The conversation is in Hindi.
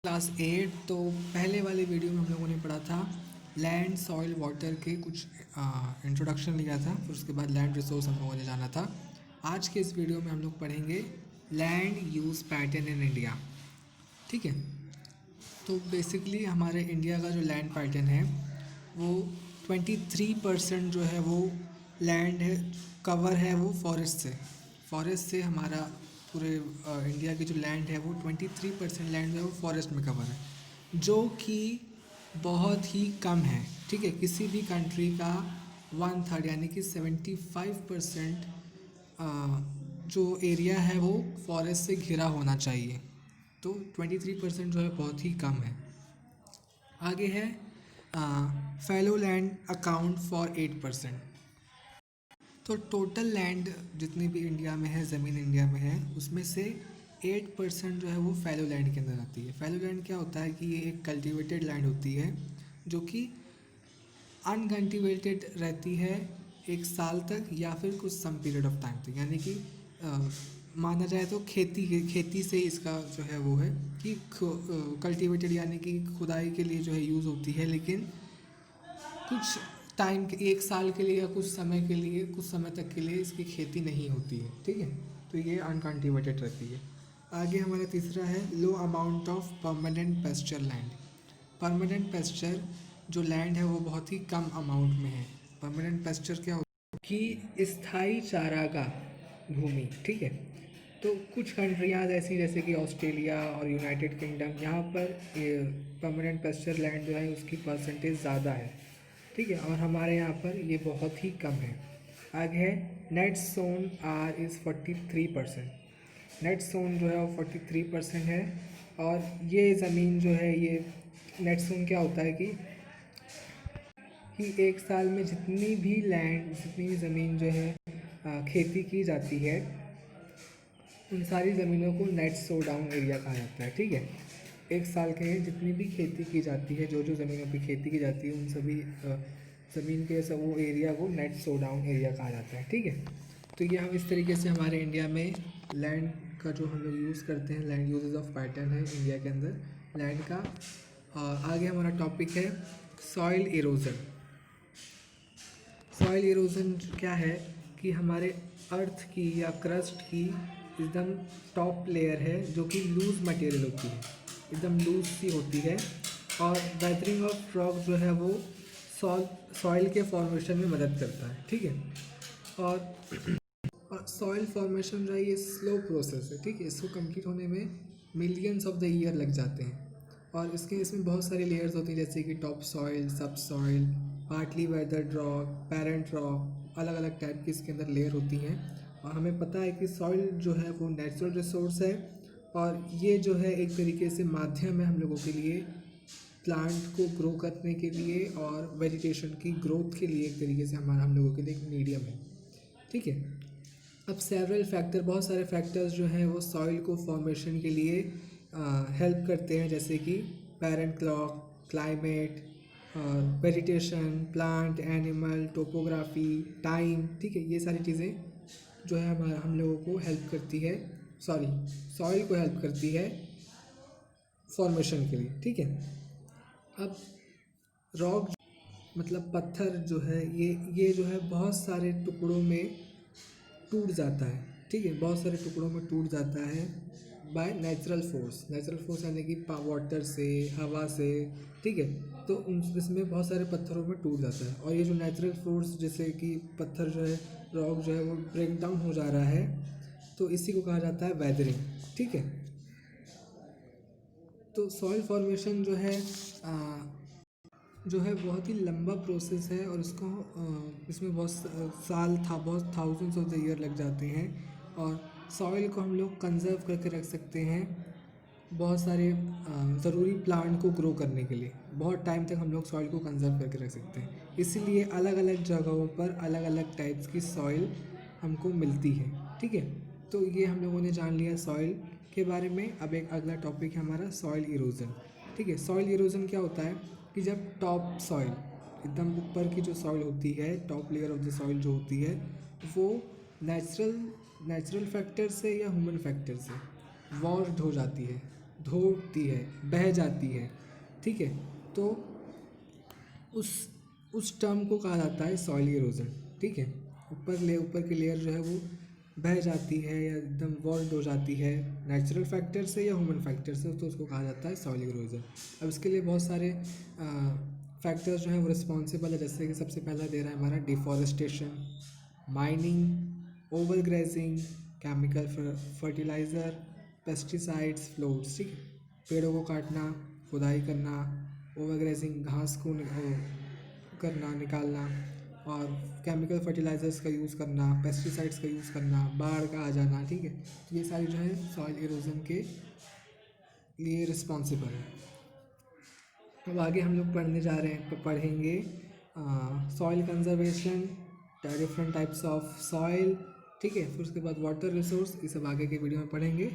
क्लास 8। तो पहले वाले वीडियो में हम लोगों ने पढ़ा था लैंड सॉइल वाटर के कुछ इंट्रोडक्शन लिया था, फिर उसके बाद लैंड रिसोर्स हम लोगों ने जाना था। आज के इस वीडियो में हम लोग पढ़ेंगे land use pattern in India. ठीक है, तो बेसिकली हमारे इंडिया का जो लैंड पैटर्न है वो 23% जो है वो लैंड है, कवर है वो फॉरेस्ट से हमारा पूरे इंडिया की जो लैंड है वो 23% लैंड जो है वो फॉरेस्ट में कवर है, जो कि बहुत ही कम है। ठीक है, किसी भी कंट्री का 1/3 यानी कि 75% जो एरिया है वो फॉरेस्ट से घिरा होना चाहिए। तो 23% जो है बहुत ही कम है। आगे है फैलो लैंड अकाउंट फॉर 8%। तो टोटल लैंड जितनी भी इंडिया में है, ज़मीन इंडिया में है, उसमें से 8% जो है वो फैलो लैंड के अंदर आती है। फैलो लैंड क्या होता है कि ये एक कल्टिवेटेड लैंड होती है जो कि अनकल्टिवेटेड रहती है एक साल तक या फिर कुछ सम पीरियड ऑफ टाइम तक, यानी कि माना जाए तो खेती से इसका जो है वो है कि कल्टिवेटेड यानी कि खुदाई के लिए जो है यूज़ होती है, लेकिन कुछ टाइम के, एक साल के लिए या कुछ समय के लिए, कुछ समय तक के लिए इसकी खेती नहीं होती है। ठीक है, तो ये अनकल्टिवेटेड रहती है। आगे हमारा तीसरा है लो amount of permanent pasture land. Permanent pasture जो लैंड है वो बहुत ही कम अमाउंट में है। परमानेंट पेस्चर क्या होता है कि स्थायी चारागाह भूमि। ठीक है, तो कुछ कंट्रियाँ ऐसी जैसे कि ऑस्ट्रेलिया और यूनाइटेड किंगडम, यहाँ पर परमानेंट पेस्चर लैंड जो है उसकी परसेंटेज ज़्यादा है। ठीक है, और हमारे यहाँ पर ये बहुत ही कम है। आगे है नेट सोन आर इज़ 43%। नेट सोन जो है वो 43% है। और ये ज़मीन जो है, ये नेट सोन क्या होता है कि एक साल में जितनी भी लैंड, जितनी भी ज़मीन जो है खेती की जाती है, उन सारी ज़मीनों को नेट सो डाउन एरिया कहा जाता है। ठीक है, एक साल के लिए जितनी भी खेती की जाती है, जो जो ज़मीनों पे खेती की जाती है, उन सभी ज़मीन के सब वो एरिया को नेट सो डाउन एरिया कहा जाता है। ठीक है, तो ये हम इस तरीके से हमारे इंडिया में लैंड का जो हम लोग यूज़ करते हैं, लैंड यूजेस ऑफ पैटर्न है इंडिया के अंदर लैंड का। आगे हमारा टॉपिक है सॉइल इरोजन। सॉइल इरोजन क्या है कि हमारे अर्थ की या क्रस्ट की एकदम टॉप लेयर है जो कि लूज़ मटेरियल होती है, एकदम लूज सी होती है, और वेदरिंग ऑफ रॉक जो है वो सॉइल के फॉर्मेशन में मदद करता है। ठीक है, और सॉइल फॉर्मेशन जो है ये स्लो प्रोसेस है। ठीक है, इसको कंप्लीट होने में मिलियंस ऑफ द ईयर लग जाते हैं, और इसमें बहुत सारी लेयर्स होती हैं जैसे कि टॉप सॉइल, सब soil, partly weathered rock, parent rock, अलग अलग टाइप की इसके अंदर लेयर होती हैं। और हमें पता है कि सॉइल जो है वो नेचुरल रिसोर्स है, और ये जो है एक तरीके से माध्यम है हम लोगों के लिए प्लांट को ग्रो करने के लिए और वेजिटेशन की ग्रोथ के लिए, एक तरीके से हम लोगों के लिए एक मीडियम है। ठीक है, अब सेवरल फैक्टर, बहुत सारे फैक्टर्स जो हैं वो सॉइल को फॉर्मेशन के लिए हेल्प करते हैं, जैसे कि parent clock, climate, vegetation, plant, animal, topography, time. ठीक है, ये सारी चीज़ें जो है हम लोगों को हेल्प करती है, सॉइल को हेल्प करती है फॉर्मेशन के लिए। ठीक है, अब रॉक मतलब पत्थर जो है ये जो है बहुत सारे टुकड़ों में टूट जाता है। ठीक है, बहुत सारे टुकड़ों में टूट जाता है by natural force. Natural force यानी कि वाटर से, हवा से। ठीक है, तो इसमें बहुत सारे पत्थरों में टूट जाता है, और ये जो नेचुरल फोर्स, जैसे कि पत्थर जो है, रॉक जो है वो ब्रेक डाउन हो जा रहा है, तो इसी को कहा जाता है वेदरिंग। ठीक है, तो सॉइल फॉर्मेशन जो है बहुत ही लंबा प्रोसेस है, और इसमें बहुत थाउजेंड्स ऑफ द ईयर लग जाते हैं। और सॉइल को हम लोग कंजर्व करके रख सकते हैं बहुत सारे ज़रूरी प्लांट को ग्रो करने के लिए। बहुत टाइम तक हम लोग सॉइल को कंजर्व करके रख सकते हैं, इसीलिए अलग अलग जगहों पर अलग अलग टाइप्स की सॉइल हमको मिलती है। ठीक है, तो ये हम लोगों ने जान लिया सॉइल के बारे में। अब एक अगला टॉपिक है हमारा सॉइल इरोजन। ठीक है, सॉइल इरोजन क्या होता है कि जब टॉप सॉइल, एकदम ऊपर की जो सॉइल होती है, top layer of the soil जो होती है, वो नेचुरल फैक्टर से या ह्यूमन फैक्टर से वॉश्ड हो जाती है, धोती है, बह जाती है, ठीक है। तो उस उस टर्म को कहा जाता है सॉइल इरोजन, ठीक है। ऊपर की लेयर जो है वो बह जाती है या एकदम वॉल्ड हो जाती है नेचुरल फैक्टर से या ह्यूमन फैक्टर से, तो उसको कहा जाता है सॉइल इरोजन। अब इसके लिए बहुत सारे फैक्टर्स जो हैं वो रिस्पॉन्सिबल है, जैसे कि सबसे पहला दे रहा है हमारा deforestation, mining, over grazing, chemical fertiliser, pesticides, floods, ठीक है। पेड़ों को काटना, खुदाई करना, ओवर ग्रेजिंग, घास को करना, निकालना, और केमिकल फर्टिलाइज़र्स का यूज़ करना, पेस्टिसाइड्स का यूज़ करना, बाढ़ का आ जाना, ठीक है। तो ये सारी जो है सॉइल इरोजन के लिए रिस्पॉन्सिबल है। अब आगे हम लोग पढ़ने जा रहे हैं, पढ़ेंगे soil conservation, different types of soil, ठीक है। फिर उसके बाद वाटर रिसोर्स, ये सब आगे के वीडियो में पढ़ेंगे।